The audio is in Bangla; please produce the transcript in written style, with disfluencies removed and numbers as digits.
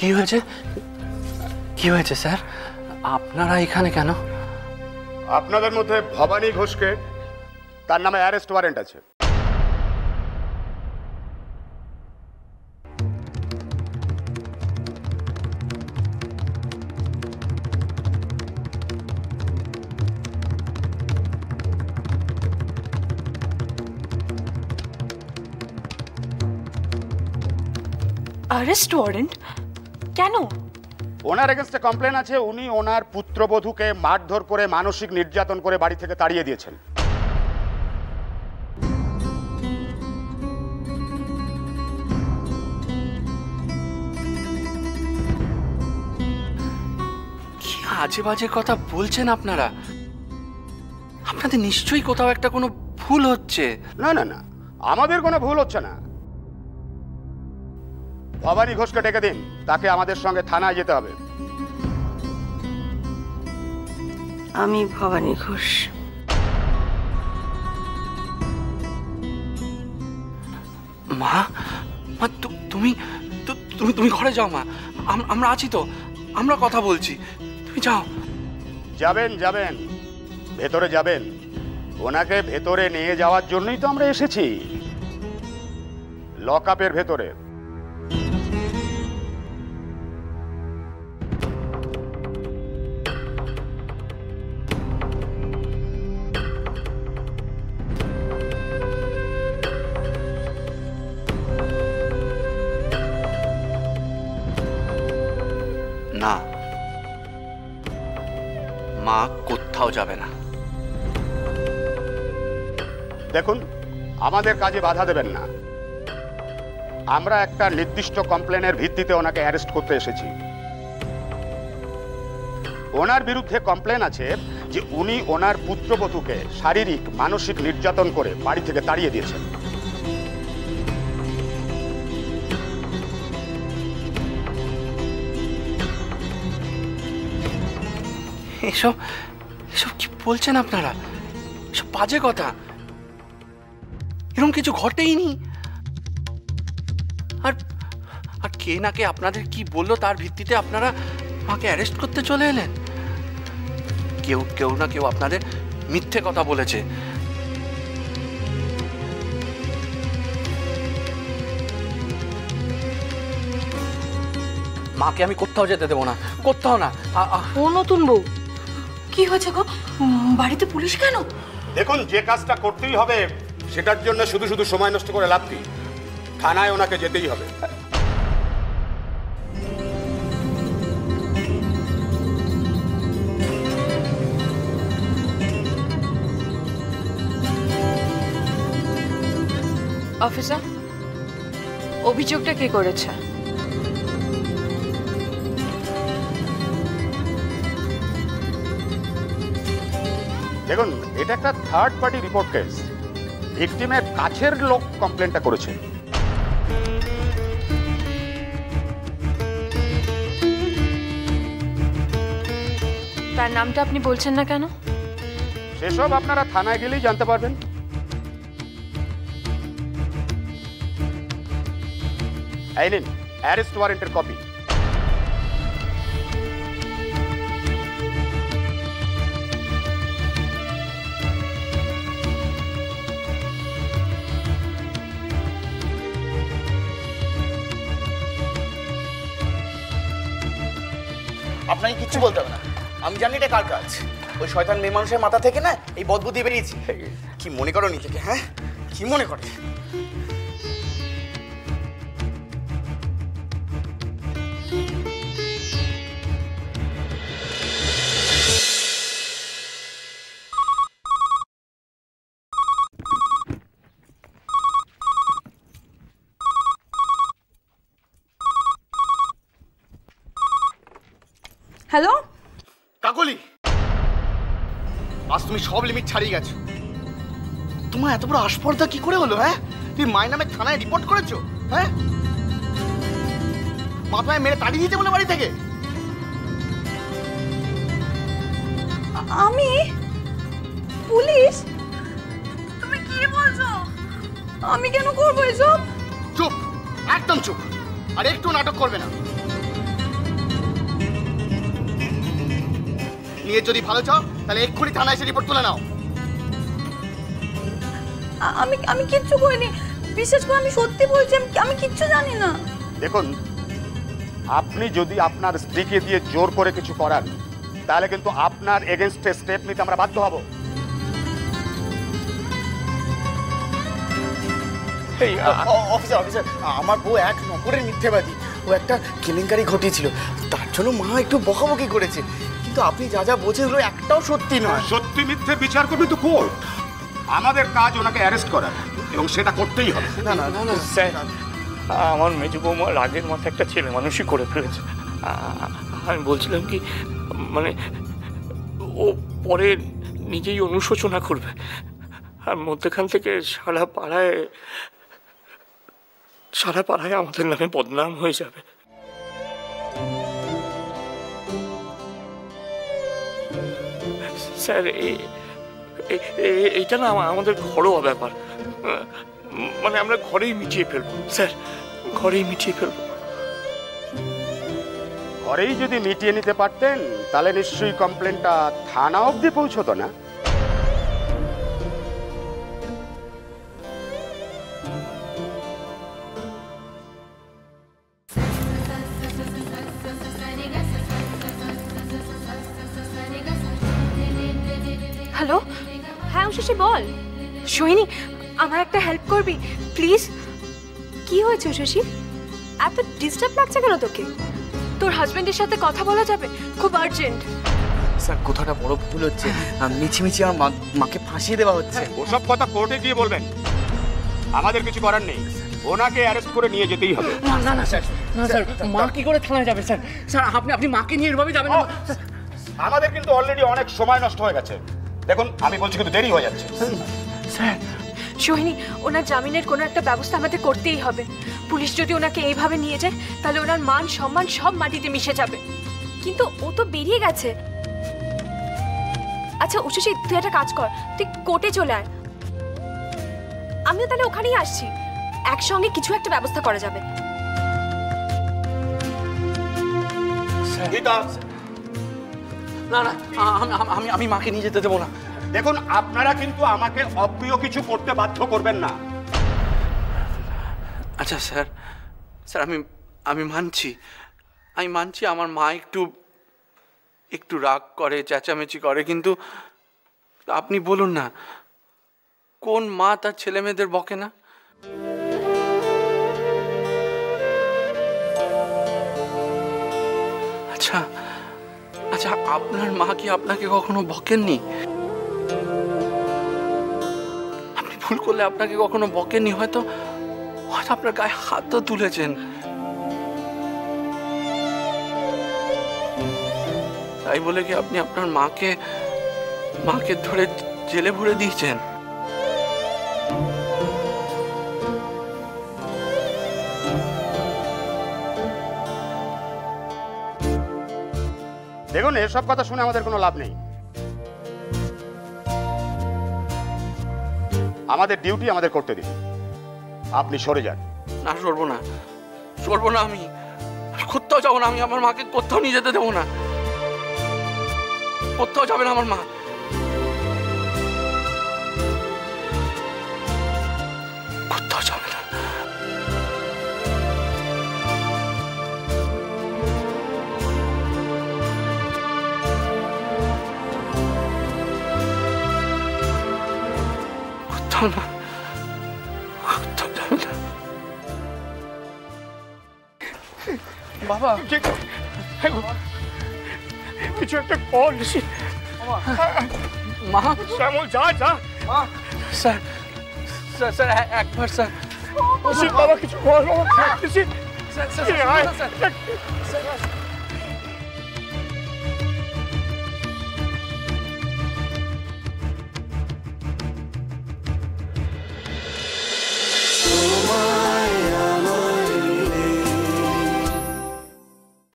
কি হয়েছে, কি হয়েছে স্যার? আপনারা এখানে কেন? আপনাদের মধ্যে ভবানী ঘোষকে, তার নামে অ্যারেস্ট ওয়ারেন্ট আছে। অ্যারেস্ট ওয়ারেন্ট কেন? ওনার এগেনস্টে কমপ্লেন আছে উনি ওনার পুত্রবধূকে মারধর করে মানসিক নির্যাতন করে বাড়ি থেকে তাড়িয়ে দিয়েছেন। কি আজে বাজে কথা বলছেন আপনারা? আপনাদের নিশ্চয়ই কোথাও একটা কোনো ভুল হচ্ছে। না না না, আমাদের কোনো ভুল হচ্ছে না। ভবানী ঘোষকে ডেকে দিন, তাকে আমাদের সঙ্গে থানায় যেতে হবে। আমি ভবানী ঘোষ। মা, মা তুমি তুমি তুমি ঘরে যাও মা, আমরা আছি তো, আমরা কথা বলছি, তুমি যাও। যাবেন যাবেন, ভেতরে যাবেন। ওনাকে ভেতরে নিয়ে যাওয়ার জন্যই তো আমরা এসেছি, লক আপের ভেতরে। না, মা কোথাও যাবে না। দেখুন, আমাদের কাজে বাধা দেবেন না। আমরা একটা নির্দিষ্ট কমপ্লেনের ভিত্তিতে ওনাকে অ্যারেস্ট করতে এসেছি। ওনার বিরুদ্ধে কমপ্লেন আছে যে উনি ওনার পুত্রবধূকে শারীরিক মানসিক নির্যাতন করে বাড়ি থেকে তাড়িয়ে দিয়েছেন। এসব এসব কি বলছেন আপনারা? এসব বাজে কথা, এরকম কিছু ঘটেইনি। আর আর কে না কে আপনাদের কি বললো তার ভিত্তিতে আপনারা মাকে অ্যারেস্ট করতে চলে এলেন। কেউ না কেউ আপনাদের মিথ্যে কথা বলেছে। মাকে আমি কোথাও যেতে দেবো না, কোথাও না। ও নতুন বউ, কি হয়েছে গো? বাড়িতে পুলিশ কেন? দেখুন, যে কাজটা করতেই হবে সেটার জন্য শুধু শুধু সময় নষ্ট করে লাভ কি? থানায় ওনাকে যেতেই হবে। অফিসার, অভিযোগটা কে করেছে? দেখুন, এটা একটা থার্ড পার্টি রিপোর্ট কেস। ভিকটিমের কাছের লোক কমপ্লেনটা করেছে। তার নামটা আপনি বলছেন না কেন? সেসব আপনারা থানায় গেলেই জানতে পারবেন। এই নিন অ্যারেস্ট ওয়ারেন্টের কপি। আপনাকে কিচ্ছু বলতে হবে না, আমি জানি এটা কার কাজ। ওই শয়তান মেয়ে মানুষের মাথা থেকে না এই বদবুদ্ধি বেরিয়েছে। কি মনে করো নিজেকে? হ্যাঁ, কি মনে করে? হ্যালো কাকলি, আজ তুমি সব লিমিট ছাড়িয়ে গেছো। তোমার এত বড় আস্পর্ধা কি করে হলো? হ্যাঁ, তুমি মায়ের নামে থানায় রিপোর্ট করেছো? হ্যাঁ, মাথায় মেরে তাড়িয়ে দিতে বলে বাড়ি থেকে। আমি পুলিশ? তুমি কি বলছো? আমি কেন করবো এসব? চুপ, একদম চুপ। আর একটু নাটক করবে না। নিয়ে যদি ভালো চাও তাহলে এক্ষুনি থানায় এসে রিপোর্ট তুলে নাও। আমি কিচ্ছু করিনি, বিশ্বাস করে আমি সত্যি বলছি, আমি কিচ্ছু জানি না। দেখুন, আপনি যদি আপনার স্ত্রীকে দিয়ে জোর করে কিছু করান তাহলে কিন্তু আপনার এগেনস্টে স্টেপ নিতে আমরা বাধ্য হব। অফিসার, আমার বউ এক নম্বরের মিথ্যেবাদী। ও একটা কেলেঙ্কারি ঘটিয়েছিল, তার জন্য মা একটু বকাবকি করেছে, কিন্তু আপনি যা যা বলছেন এগুলো একটাও সত্যি নয়। সত্যি মিথ্যে বিচার করবে তো কোর্ট। আমাদের কাজ ওনাকে অ্যারেস্ট করা, এবং সেটা করতেই হবে। না না না স্যার, আমার মেজ বৌমা রাগের মাথায় একটা ছেলে মানুষই করে ফেলেছে। আমি বলছিলাম কি, মানে ও পরে নিজেই অনুশোচনা করবে, আর মধ্যখান থেকে সারা পাড়ায় আমাদের নামে বদনাম হয়ে যাবে। স্যার, এইটা না আমাদের ঘরোয়া ব্যাপার, মানে আমরা ঘরেই মিটিয়ে ফেলবো স্যার, ঘরেই মিটিয়ে ফেলবো। ঘরেই যদি মিটিয়ে নিতে পারতেন তাহলে নিশ্চয়ই কমপ্লেনটা থানা অবধি পৌঁছতো না। হ্যালো, হ্যাঁ উষসী বল। সোহিনী, আমার একটা হেল্প করবি প্লিজ? কি হয়েছে উষসী? এত ডিস্টার্ব লাগছে কেন তোকে? তোর হাজবেন্ডের সাথে কথা বলা যাবে, খুব আর্জেন্ট। স্যার, কথাটা বড় ভুল হচ্ছে, মিছিমিছি আমার মাকে ফাঁসিয়ে দেওয়া হচ্ছে। ওসব কথা কোর্টে গিয়ে বলবেন, আমাদের কিছু করার নেই, ওনাকে অ্যারেস্ট করে নিয়ে যেতেই হবে। না না স্যার, না স্যার, মা কি করে থানায় যাবে স্যার? স্যার, আপনি মাকে নিয়ে এভাবে যাবেন না। আমাদের কিন্তু অলরেডি অনেক সময় নষ্ট হয়ে গেছে। দেখুন, আমি বলছি কিন্তু দেরি হয়ে যাচ্ছে। স্যার, সোহিনী, ওনার জামিনের কোনো একটা ব্যবস্থা আমাদের করতেই হবে। পুলিশ যদি ওনাকে এইভাবে নিয়ে যায় তাহলে ওনার মান সম্মান সব মাটিতে মিশে যাবে। কিন্তু ও তো বেরিয়ে গেছে। আচ্ছা উষসী, তুই একটা কাজ কর, তুই কোর্টে চলে আয়, আমিও তাহলে ওখানেই আসছি, একসঙ্গে কিছু একটা ব্যবস্থা করা যাবে। না না, আমি মাকে নিয়ে যেতে দেবো না। দেখুন, আপনারা কিন্তু আমাকে অপ্রিয় কিছু করতে বাধ্য করবেন না। আচ্ছা স্যার, আমি মানছি আমার মা একটু রাগ করে, চেঁচামেচি করে, কিন্তু আপনি বলুন না, কোন মা তার ছেলে মেয়েদের বকে না? আচ্ছা, আপনার মা কি আপনাকে কখনো বকেননি? আপনি ভুল করলে আপনাকে কখনো বকেননি, হয়তো আপনার গায়ে হাতও তুলেছেন, তাই বলে কি আপনি আপনার মাকে ধরে জেলে ভরে দিয়েছেন? দেখুন, এসব কথা শুনে আমাদের কোনো লাভ নেই। আমাদের ডিউটি আমাদের করতে দিন, আপনি সরে যান। না, সরবো না, আমি কোথাও যাবো না, আমি আমার মাকে কোথাও নিয়ে যেতে দেবো না, কোথাও যাবে না আমার মা। কোথাও যাবে না। কোথাও না, কোথাও যাবে না। বাবা, কিছু একটা কর। মা, শ্যামল, যা যা। স্যার একবার স্যার, বাবা কিছু কর, বাবা। স্যার